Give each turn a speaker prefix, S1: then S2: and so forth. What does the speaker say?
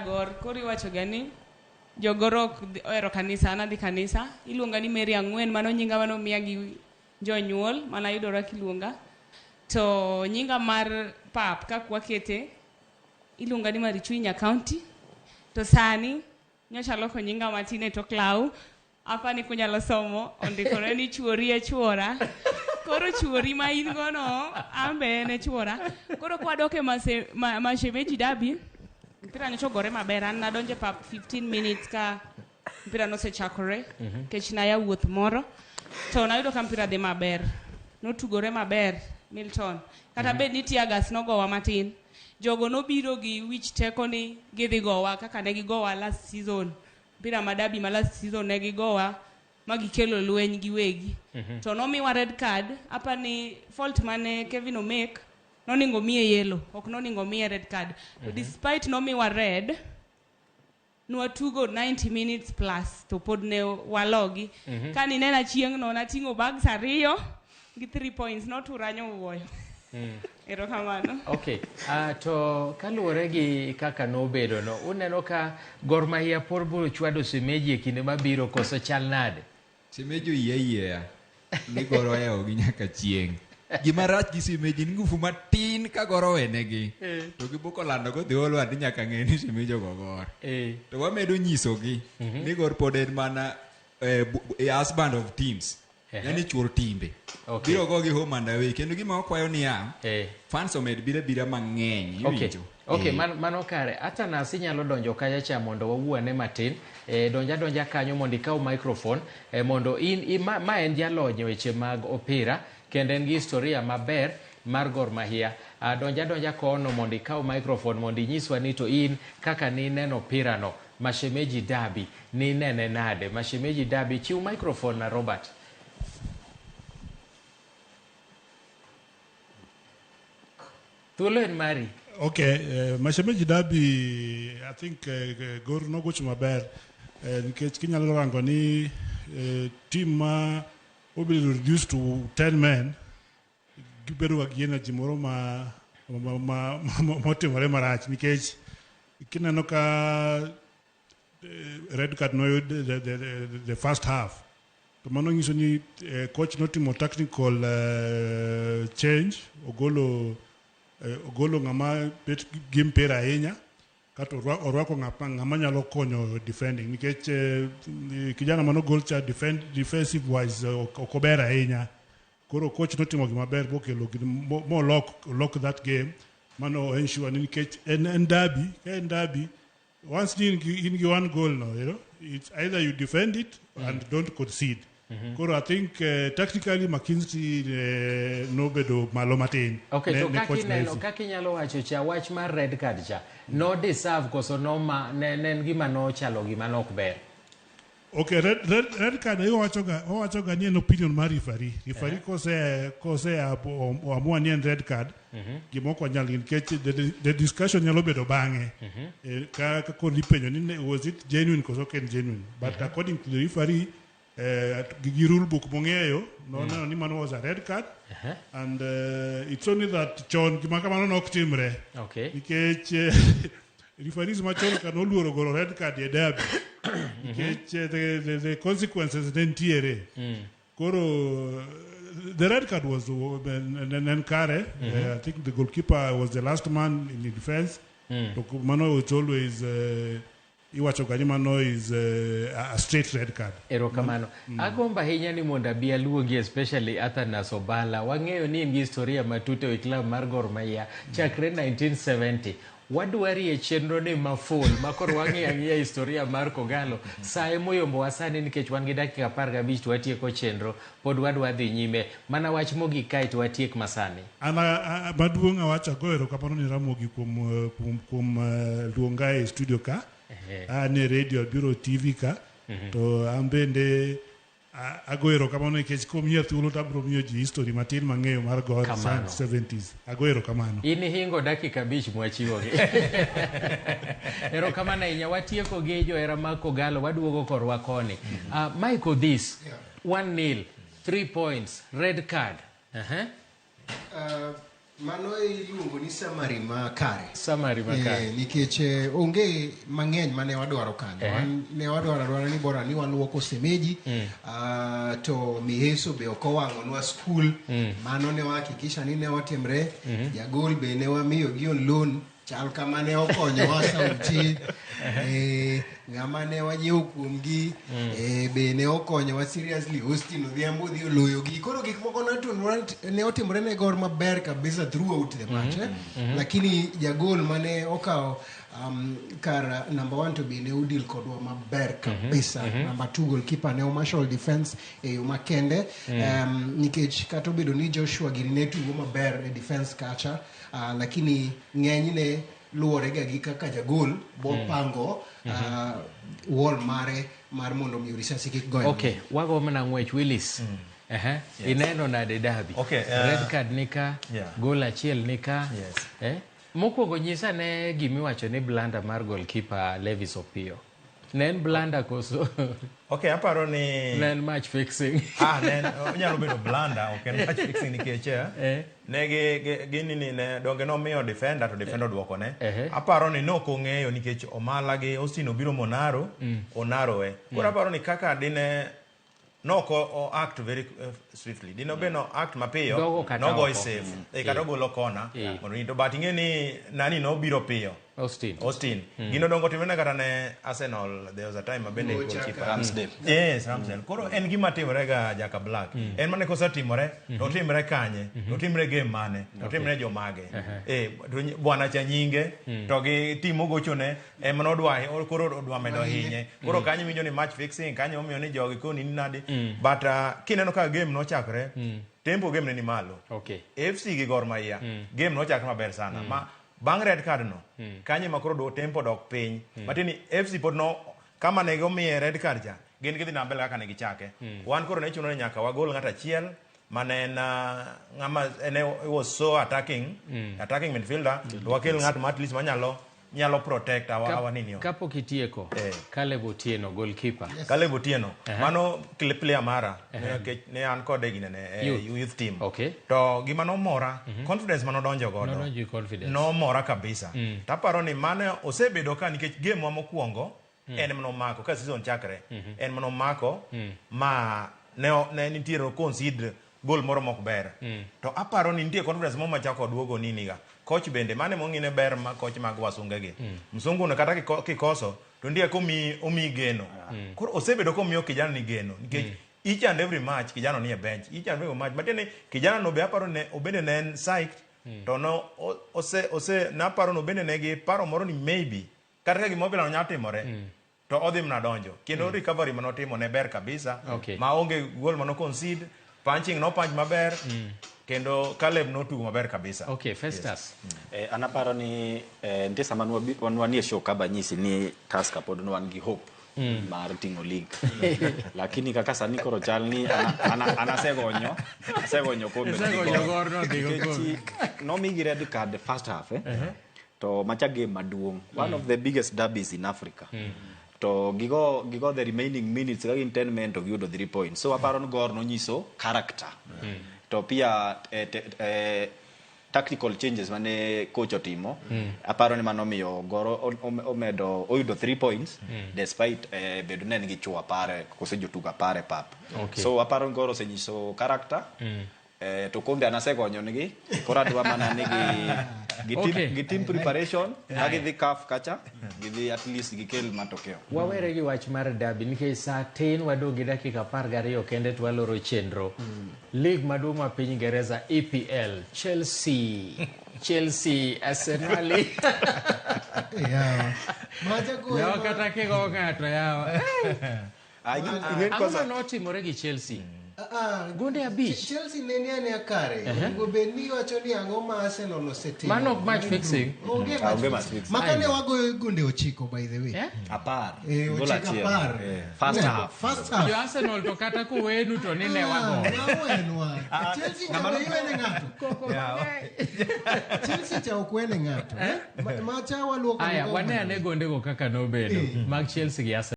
S1: Agor kori wacho gani jogorok ero kanisa ana di kanisa iluonga ni Mary Ang'wen mano nyinga mano miya gi jonyuol mana yudora kiluonga to nyinga mar pap ka kwakete iluonga ni Marichuinya County to sani nyocha loko nyinga matine to Clau apa ni kunyalo somo ondikore ni chuori e chuora koro chuori ma in gono ambe ne chuora koro kwadoke mashemeji dabi mpira nyocha gore maber an nadonje pap 15 minutes ka mpira nosechakore kech na ya wuoth moro to nayudo ka mpira dhi maber notugore maber Milton kata bed ni Tiagas nogowa matin jogo nobiro gi wich teko ni gidhi gowa kaka ne gigowa last season mpira madabi ma last season ne gigowa magikelo lweny giwegi to nomiwa red card apa ni fault mane Kevin Omek noningo miye yellow ok noningo miye red card to despite nomiwa red nwatugo 90 minutes plus to pod ne walogi kani nena chieng'no nating'o bags ariyo gi 3 points noturanyo wuoyo erokamano.
S2: Okay, to kaluwore gi kaka nobedo no uneno ka Gor Mahia por biro chwado Semeji e kinde mabiro koso chal nade?
S3: Semeji yeye ni Gor Mahia gi nyaka chieng. Gima rach gi Semeji ni ngufu matin ka Gor wenegi to giboko lando go dhiolo adi nyaka ng'e ni Semeji go Gor to wamedo nyisogi ni Gor pod en mana husband of teams. Yani chuor timbe. Biro go gi home and away kendo gima okwayo ni ya fans omed bira mang'eny iwinjo.
S2: Okay, mano kare. Ata nasi nyalo donjo kaja cha mondo wawuane matin. Donja kanyo mondo ikaw microphone. Mondo ma en jalony weche mag opira. Kendo en gi historia maber mar Gor Mahia. Donja kono mondo ikaw microphone mondo inyiswa ni to in kaka ni neno opira no. Mashemeji Derby ni nene nade. Mashemeji Derby chiw microphone na Robert. Thuolo en mari.
S4: Okay, Mashemeji Derby, I think Gor nogocho maber nikech kinyalo rango ni team ma obedo reduced to 10 men gibedo gi energy moro motimore marach nikech kineno ka red card no the first half to mano nyiso ni coach notimo technical change ogolo ng'ama bet gi mpira ahinya kata orwako ng'ama nyalo konyo defending nikech kijana mano gol cha defensive wise okober ahinya koro coach notimo gima ber bokelo mo lock that game mano ensure ni nikech en derby once in one goal no you know it's either you defend it and don't concede. Koro I think tactically McKinsey no bedo malo matin.
S2: Okay, so kaki nyalo wacho cha wach mar red card cha no deserve koso no nen gima no chalo gima nok ber.
S4: Okay, red card wacho ga ni en opinion mar referee. Referee kose amua ni en red card gimoko nyalo nikech the discussion nyalo bedo bang'e ka kodi penjo ni was it genuine koso ken genuine but according to the referee the rule book mong'eyo no ni mano was a red card and it's only that John gimakamano nok timre nikech referees machon kan oluoro golo red card e derby nikech the consequences nentiere koro the red card was Nenkare I think the goalkeeper was the last man in the defense so mano it's always iwacho ganyimano is a straight red card.
S2: Erokamano. Agomba hinya ni monda bia luongi especially Athanas Obala. Wang'eyo ni in historia matute e club mar Gor Mahia chakre 1970. Wadwari e chenro ni maful makoro wang'eyo historia mar Kogalo. Sae moyombo wasani nikech wan gi dakika 15 to watieko chenro pod wadwa dhi nyime. Mana wach mogik kae to watiek masani.
S4: Ana maduong' awacho goero kapano ni Ramogi kuom luonga e studio ka. Ne radio biro TV ka to ambende agoero kamano nikech komia thuolo tabro miyo ji history matin mang'eyo mar Gor 70s agoero kamano
S2: ini hingo dakika 5 mwachiwogi erokamano ahinya watieko gi johera mag Kogalo waduogo korwa koni Michael this 1-0 3 points red card
S5: Mano iluongo ni summary ma kare.
S2: Summary ma kare.
S5: Nikech onge mang'eny mane wadwaro kanyo. Ne wadwaro ni bora ni waluoko semeji, to miheso be ok owang'onwa skul. Mano ne wahakikisha ni ne watimre. Jagol be ne wamiyo gi on loan. Chal kama ne okonyowa sauti. Ng'ama ne wanyiewo kuomgi. Be ne okonyowa seriously. Austin Odhiambo dhi oloyo gi. Koro gik moko ne otimre ne Gor maber kabisa throughout the match. Lakini jagol mane okawo kar number 1 to be ne udil kodwa maber kabisa. Number 2 goalkeeper ne marshal defense e yo makende. Nikech kata obedo ni Joshua Giri ne tugo maber e defense kacha, lakini ng'enyne luwore ga gi kaka jagol bopango wall mare mar mondo mi risasi kik goyo.
S2: Okay, wago mana ng'wech Willis. Ineno nade dabi. Red card nika, goal achiel nika. Mokwongo nyisa ne gimiwacho ni blanda mar goalkeeper Levis Opio. Ne en blanda koso?
S6: Okay, aparo ni...
S2: Ne en match fixing.
S6: Onyalo bedo blanda, ok en match fixing nikech ne gini ne donge nomiyo defender to defender duoko ne. Aparo ni nok ong'eyo nikech Omala gi Austin obiro Monaro, Onaroe. Koro aparo ni kaka dine nok o act very swiftly. Dino be no act mapiyo, no go safe. Kata ogolo kona. To but ing'e ni nani no biro piyo. Austin. Gino dongo timene kata ne Arsenal, there was a time abende goalkeeper Ramsdale. Yes, Ramsdale. Koro en gima timore ga Jaka Black. En mane kosa timore, to timre kanye, to timre game mane, to timre jomage. Bwana cha nyinge, to gi timo gochone, emno dwa, koro odwa medo hinye. Koro kanye winjo ni match fixing, kanye omiyo ni jogi koni ni nadi. But kineno ka game no chakre, tempo game ni malo. FC gi Gor Mahia, game no chakre maber sana. Bang red card no, kanye makoro do tempo dok piny. Matini FC pod no, kama ne gomiye red card ja, gin gidhi na mbele kaka ne gichake. Wan koro ne chuno ni nyaka wagol ng'at achiel, mane na ng'ama ene was so attacking midfielder, to wakel ng'at ma at least nyalo protect our ninio.
S2: Kapo kitieko, Caleb Otieno, goalkeeper.
S6: Caleb Otieno, mano player mara, ne an kode gine ne youth team. To gima no mora, confidence mano donjo godo. No mora kabisa. Taparo ni mane osebedo ka nikech game wa mokwongo, en mano mako, ka season chakre, en mano mako, ma ne nitiero consider goal moro mok ber. To aparo ni nitie confidence mo machako duogo niniga. Coach bende mane mongine ber ma coach mag wasungegi. Msungu no kata kikoso to ndiye omi geno. Koro osebedo komiyo kijana ni geno nikech each and every match kijana ni e bench. Each and every match but ne kijana no be aparo ne obende ne en psyched to no ose na aparo no bende ne gi paro moro ni maybe kata ka gimobila no nyatimore. To odhi mna donjo. Kendo recovery mano timo ne ber kabisa. Ma onge goal mano concede, punching no punch maber. Kendo Caleb no tugo maber kabisa.
S2: Okay, Festus.
S7: Anaparo ni nte sama wanwanie show kaba nyisi ni Tusker pod no wan gi hope mar tingo league. Lakini kaka sani koro chal ni asegonyo kombe.
S2: Asegonyo gorno digo kombe.
S7: No migi red card the first half to macha game maduong. One of the biggest derbies in Africa. To gigo the remaining minutes in 10 minutes of you 3 points. So aparo Gor no nyiso character. To pia tactical changes mane coach otimo aparo ni mano miyo Goro omedo oyudo 3 points despite bedo ne nigi chua pare kose jotuga pare pap. So aparo Goro senyiso character to kombe anasegonyo nigi kora dwa mana nigi team preparation agi the calf kacha give at least gikel matokeo.
S2: Wawere gi wach mar derby nikech saa tin wadongi dakika 12 kende twaloro chenro. League maduong' ma piny Ingereza EPL, Chelsea, Arsenal. Yawa kata kigo ng'ato yawa. Ang'o notimore gi Chelsea? Gunde abich.
S5: Chelsea nene akare. Go beni wacho ni ang'o ma Arsenal osetimo.
S2: Man of match fixing.
S5: Onge match fixing. Makane wago gunde 9 by the way.
S7: Apar.
S5: Goal achiel.
S7: First half.
S2: Jo Arsenal to kata ko wenu to nine wago.
S5: Wenwa. Chelsea ng'ama iwene ng'ato. Chelsea cha okwene ng'ato. Macha waluoko.
S2: Aya, wane ane gonde go kaka nobedo. Mag Chelsea gi Arsenal.